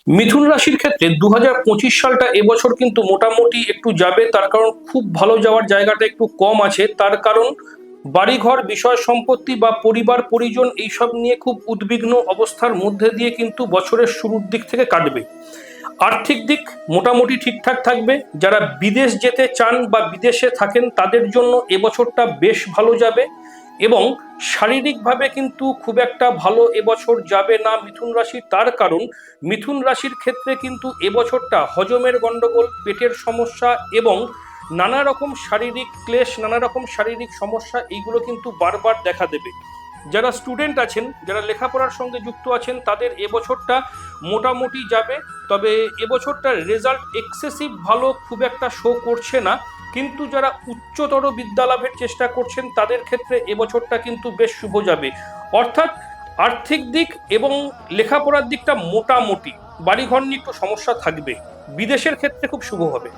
মিথুন রাশির ক্ষেত্রে 2025 সালটা এবছর কিন্তু মোটামুটি একটু যাবে। তার কারণ খুব ভালো যাওয়ার জায়গাটা একটু কম আছে। তার কারণ বাড়িঘর, বিষয় সম্পত্তি বা পরিবার পরিজন এইসব নিয়ে খুব উদ্বিগ্ন অবস্থার মধ্যে দিয়ে কিন্তু বছরের শুরুর দিক থেকে কাটবে। আর্থিক দিক মোটামুটি ঠিকঠাক থাকবে। যারা বিদেশ যেতে চান বা বিদেশে থাকেন তাদের জন্য এবছরটা বেশ ভালো যাবে। এবং শারীরিকভাবে কিন্তু খুব একটা ভালো এবছর যাবে না মিথুন রাশি। তার কারণ মিথুন রাশির ক্ষেত্রে কিন্তু এবছরটা হজমের গন্ডগোল, পেটের সমস্যা এবং নানা রকম শারীরিক ক্লেশ, নানা রকম শারীরিক সমস্যা এইগুলো কিন্তু বারবার দেখা দেবে। যারা স্টুডেন্ট আছেন, যারা লেখাপড়ার সঙ্গে যুক্ত আছেন তাদের এবছরটা মোটামুটি যাবে। তবে এবছরটার রেজাল্ট এক্সেসিভ ভালো খুব একটা শো করছে না। কিন্তু যারা উচ্চতর বিদ্যালাভের চেষ্টা করছেন তাদের ক্ষেত্রে এবছরটা কিন্তু বেশ শুভ যাবে। অর্থাৎ আর্থিক দিক এবং লেখাপড়ার দিকটা মোটামুটি, বাড়িঘর নিয়ে একটু সমস্যা থাকবে। বিদেশের ক্ষেত্রে খুব শুভ হবে।